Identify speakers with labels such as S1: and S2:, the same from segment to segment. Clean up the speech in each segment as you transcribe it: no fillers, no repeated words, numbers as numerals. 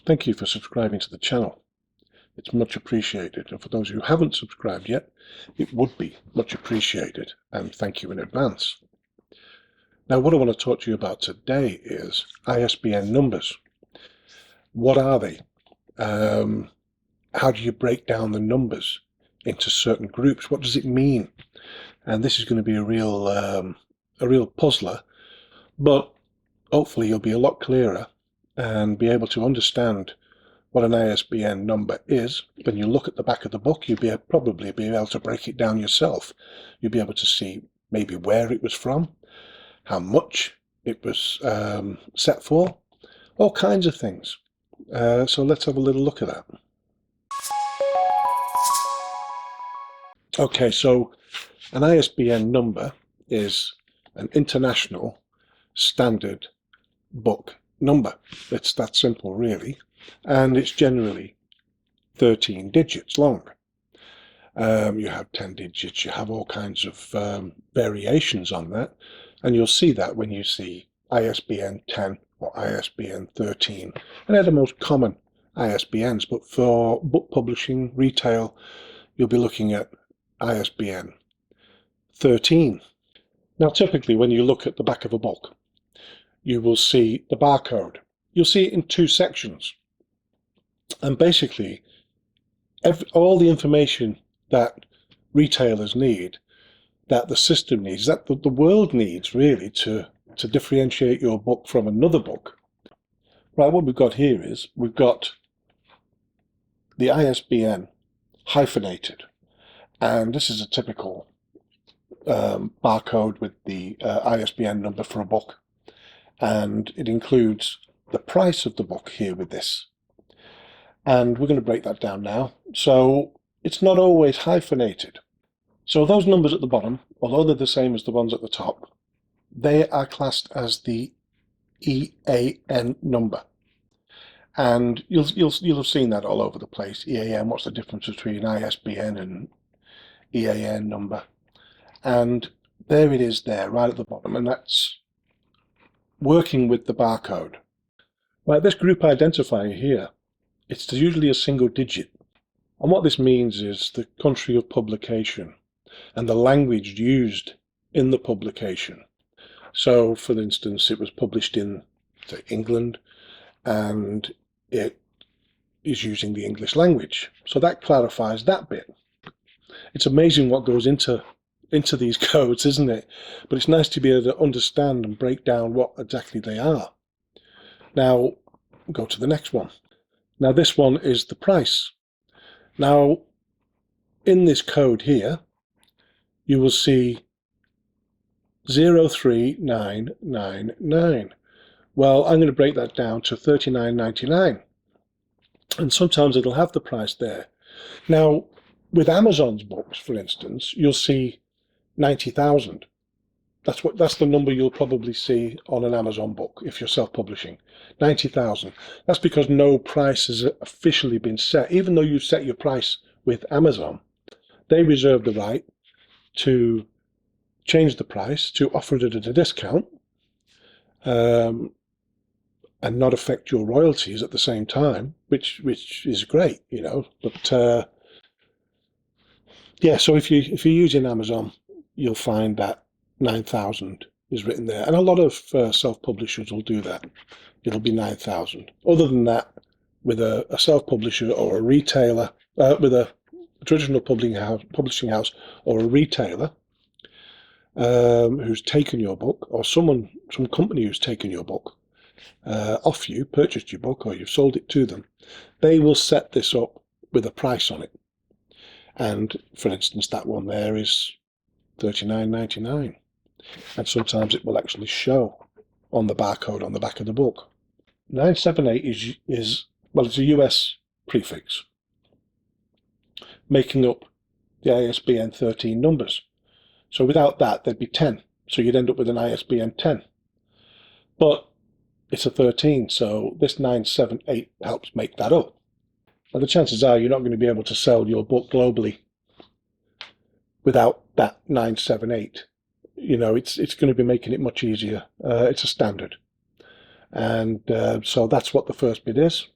S1: Thank you for subscribing to the channel. It's much appreciated, and for those who haven't subscribed yet, it would be much appreciated, and thank you in advance. Now, what I want to talk to you about today is ISBN numbers. What are they? How do you break down the numbers into certain groups? What does it mean? And this is going to be a real puzzler, but hopefully you'll be a lot clearer and be able to understand what an ISBN number is. When you look at the back of the book, you'll probably be able to break it down yourself. You'll be able to see maybe where it was from, how much it was set for, all kinds of things. So let's have a little look at that. Okay, so an ISBN number is an international standard book number. It's that simple, really, and it's generally 13 digits long. You have 10 digits, you have all kinds of variations on that, and you'll see that when you see ISBN 10 or ISBN 13, and they're the most common ISBNs. But for book publishing, retail, you'll be looking at ISBN 13. Now, typically when you look at the back of a book, you will see the barcode. You'll see it in two sections, and basically all the information that retailers need, that the system needs, that the world needs really to differentiate your book from another book. Right, what we've got here is we've got the ISBN hyphenated, and this is a typical barcode with the ISBN number for a book, and it includes the price of the book here with this. And we're going to break that down now. So it's not always hyphenated. So those numbers at the bottom, although they're the same as the ones at the top, they are classed as the EAN number. And you'll have seen that all over the place. EAN, what's the difference between ISBN and EAN number? And there it is there, right at the bottom, and that's working with the barcode. Right, this group identifier here, it's usually a single digit. And what this means is the country of publication and the language used in the publication. So, for instance, it was published in, say, England, and it is using the English language. So that clarifies that bit. It's amazing what goes into these codes, isn't it? But it's nice to be able to understand and break down what exactly they are. Now, we'll go to the next one. Now, this one is the price. Now, in this code here, you will see 03999. Well, I'm going to break that down to 39.99, and sometimes it'll have the price there. Now, with Amazon's books, for instance, you'll see 90,000. That's the number you'll probably see on an Amazon book if you're self-publishing. 90,000. That's because no price has officially been set. Even though you set your price with Amazon, they reserve the right to change the price, to offer it at a discount, and not affect your royalties at the same time, which is great, you know. But yeah, so if you're using Amazon, you'll find that 9,000 is written there, and a lot of self-publishers will do that. It'll be 9,000. Other than that, with a self-publisher or a retailer, with a traditional publishing house or a retailer who's taken your book, or some company who's taken your book off you, purchased your book, or you've sold it to them, they will set this up with a price on it. And for instance, that one there is $39.99, and sometimes it will actually show on the barcode on the back of the book. 978 is well, it's a US prefix, making up the ISBN 13 numbers. So without that, there'd be 10. So you'd end up with an ISBN 10. But it's a 13, so this 978 helps make that up. Now, the chances are you're not going to be able to sell your book globally without that 978. You know, it's going to be making it much easier. It's a standard. And so that's what the first bit is.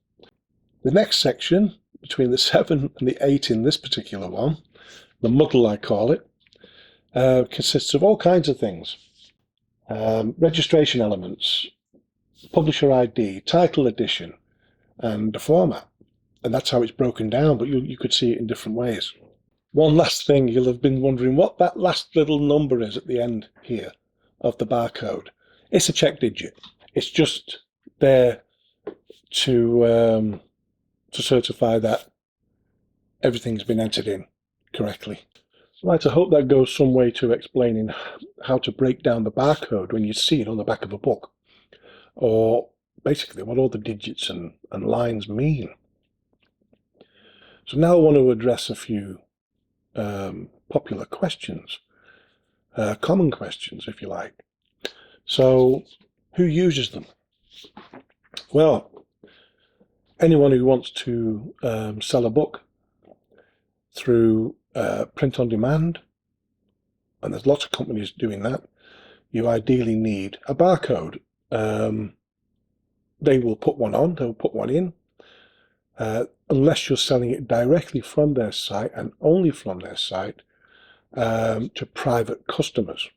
S1: The next section, between the 7 and the 8 in this particular one, the muddle I call it, consists of all kinds of things. Registration elements, publisher ID, title edition, and the format. And that's how it's broken down, but you could see it in different ways. One last thing, you'll have been wondering what that last little number is at the end here of the barcode. It's a check digit. It's just there to certify that everything's been entered in correctly. Right, I hope that goes some way to explaining how to break down the barcode when you see it on the back of a book, or basically what all the digits and lines mean. So now I want to address a few popular questions, common questions, if you like. So, who uses them? Well, anyone who wants to sell a book through print on demand, and there's lots of companies doing that, you ideally need a barcode. They will put one on, they'll put one in, unless you're selling it directly from their site and only from their site to private customers.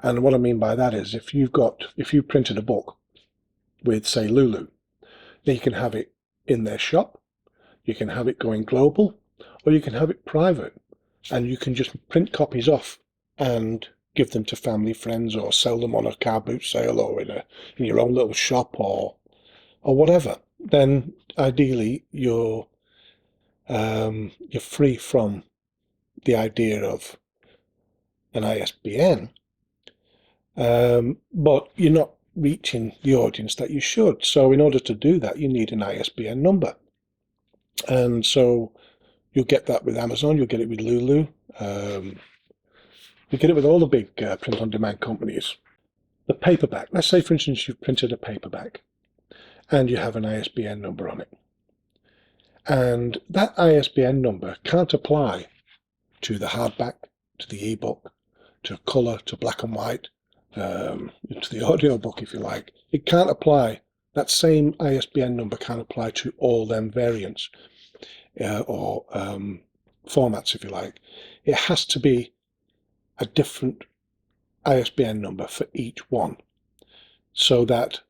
S1: And what I mean by that is if you printed a book with, say, Lulu, then you can have it in their shop, you can have it going global, or you can have it private, and you can just print copies off and give them to family, friends, or sell them on a car boot sale, or in your own little shop, or whatever. Then ideally you're free from the idea of an ISBN, but you're not reaching the audience that you should. So in order to do that, you need an ISBN number. And so you'll get that with Amazon, you'll get it with Lulu, you get it with all the big print-on-demand companies. The paperback, let's say for instance you've printed a paperback and you have an ISBN number on it. And that ISBN number can't apply to the hardback, to the ebook, to colour, to black and white, to the audiobook, if you like. It can't apply, that same ISBN number can't apply to all them variants or formats, if you like. It has to be a different ISBN number for each one, so that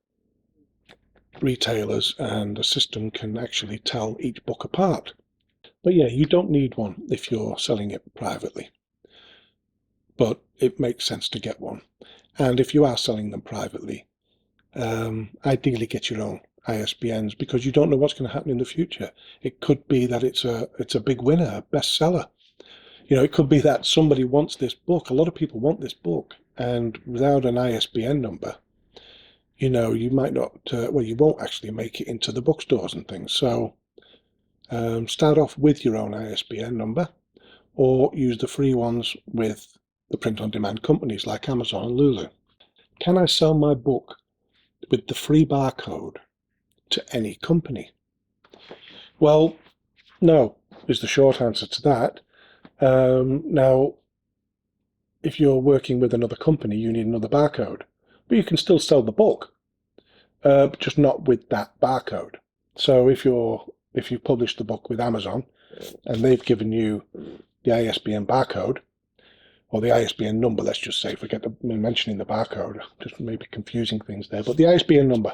S1: retailers and the system can actually tell each book apart. But yeah, you don't need one if you're selling it privately, but it makes sense to get one. And if you are selling them privately, ideally get your own ISBNs, because you don't know what's going to happen in the future. It could be that it's a big winner, a bestseller. You know, it could be that somebody wants this book. A lot of people want this book, and without an ISBN number, you know, you might not, well, you won't actually make it into the bookstores and things. So start off with your own ISBN number, or use the free ones with the print-on-demand companies like Amazon and Lulu. Can I sell my book with the free barcode to any company? Well, no, is the short answer to that. Now, if you're working with another company, you need another barcode, but you can still sell the book, but just not with that barcode. So if you've published the book with Amazon and they've given you the ISBN barcode, or the ISBN number, let's just say, forget mentioning the barcode, just maybe confusing things there, but the ISBN number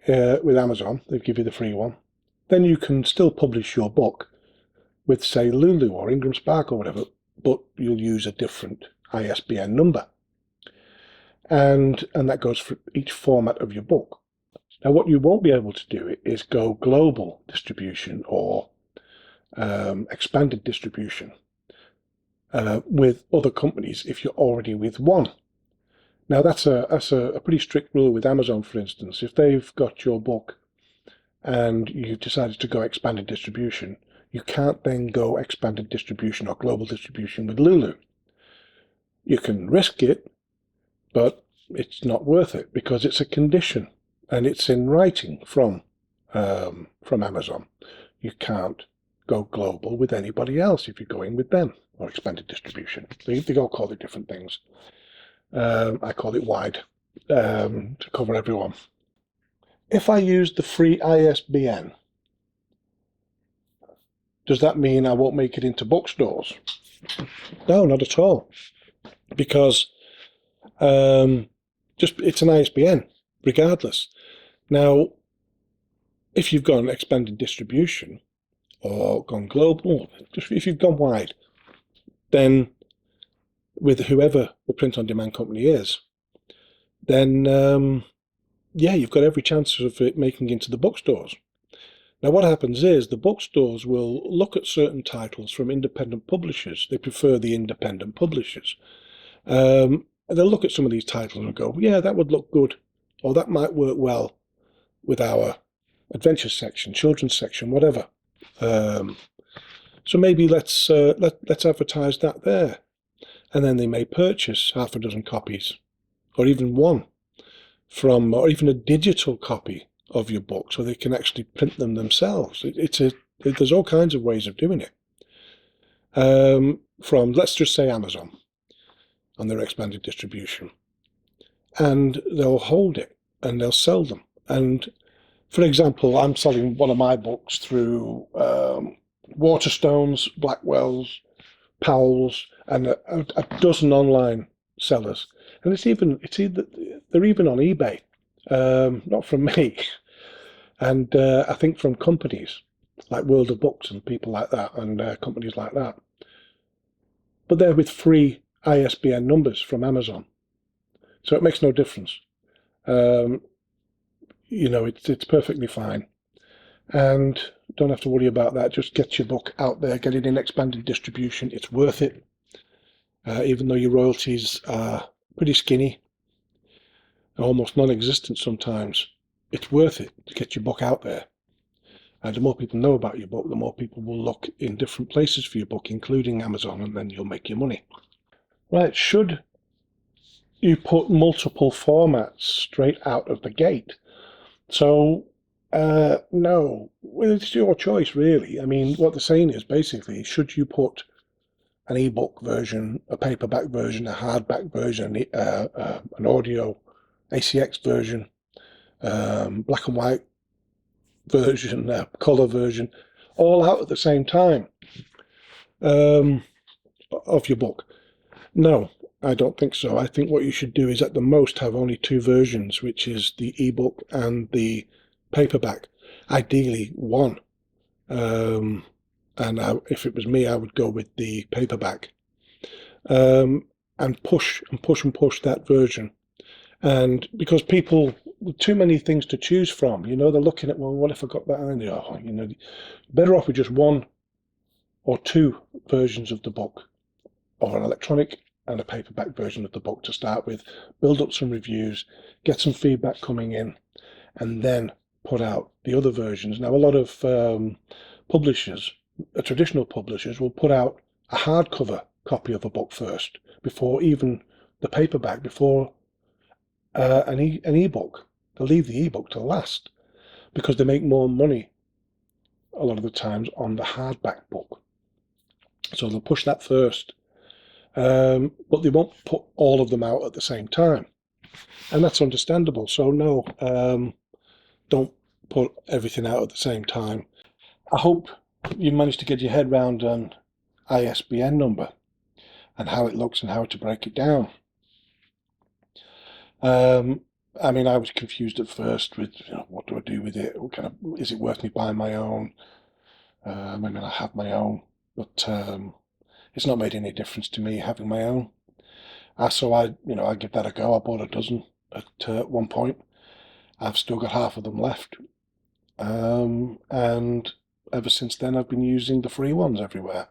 S1: with Amazon, they give you the free one, then you can still publish your book with, say, Lulu or Ingram Spark or whatever, but you'll use a different ISBN number. And that goes for each format of your book. Now, what you won't be able to do is go global distribution or expanded distribution with other companies if you're already with one. Now, that's a pretty strict rule with Amazon, for instance. If they've got your book and you've decided to go expanded distribution, you can't then go expanded distribution or global distribution with Lulu. You can risk it, but it's not worth it because it's a condition and it's in writing from Amazon. You can't go global with anybody else if you're going with them, or expanded distribution. They all call it different things. I call it wide to cover everyone. if I use the free ISBN, does that mean I won't make it into bookstores? No, not at all. Because it's an ISBN, regardless. Now, if you've got an expanded distribution or gone global, just if you've gone wide, then with whoever the print-on-demand company is, then yeah, you've got every chance of it making into the bookstores. Now, what happens is the bookstores will look at certain titles from independent publishers. They prefer the independent publishers. And they'll look at some of these titles and go, yeah, that would look good, or that might work well with our adventure section, children's section, whatever. So maybe let's advertise that there. And then they may purchase half a dozen copies, or even one, or even a digital copy of your book, so they can actually print them themselves. There's all kinds of ways of doing it. From, let's just say, Amazon on their expanded distribution, and they'll hold it and they'll sell them. And for example, I'm selling one of my books through Waterstones, Blackwell's, Powell's, and a dozen online sellers. And they're even on eBay, not from me, and I think from companies like World of Books and people like that, and companies like that. But they're with free ISBN numbers from Amazon, so it makes no difference. It's perfectly fine, and don't have to worry about that. Just get your book out there, get it in expanded distribution. It's worth it, even though your royalties are pretty skinny, almost non-existent sometimes. It's worth it to get your book out there. And the more people know about your book, the more people will look in different places for your book, including Amazon, and then you'll make your money. Right, should you put multiple formats straight out of the gate? So, no, well, it's your choice, really. I mean, what they're saying is basically, should you put an ebook version, a paperback version, a hardback version, an audio ACX version, black and white version, color version, all out at the same time of your book? No, I don't think so. I think what you should do is at the most have only two versions, which is the ebook and the paperback. Ideally one. And if it was me, I would go with the paperback. And push that version. And because people, with too many things to choose from, they're looking at, well, what if I got that? And better off with just one or two versions of the book, or an electronic and a paperback version of the book to start with, build up some reviews, get some feedback coming in, and then put out the other versions. Now, a lot of publishers, traditional publishers, will put out a hardcover copy of a book first, before even the paperback, before an ebook. They'll leave the ebook to last, because they make more money a lot of the times on the hardback book. So they'll push that first. But they won't put all of them out at the same time. And that's understandable. So no, don't put everything out at the same time. I hope you managed to get your head around an ISBN number and how it looks and how to break it down. I mean, I was confused at first with, what do I do with it? Is it worth me buying my own? I mean, I have my own, but it's not made any difference to me having my own. So I give that a go. I bought a dozen at one point. I've still got half of them left. And ever since then, I've been using the free ones everywhere.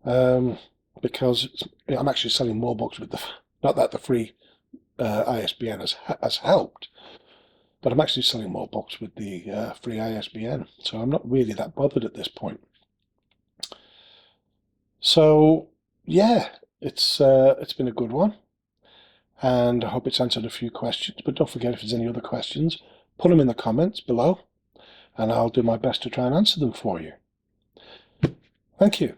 S1: Because I'm actually selling more books with not that the free ISBN has helped, but I'm actually selling more books with the free ISBN. So I'm not really that bothered at this point. So yeah, it's been a good one, and I hope it's answered a few questions. But don't forget, if there's any other questions, put them in the comments below, and I'll do my best to try and answer them for you. Thank you.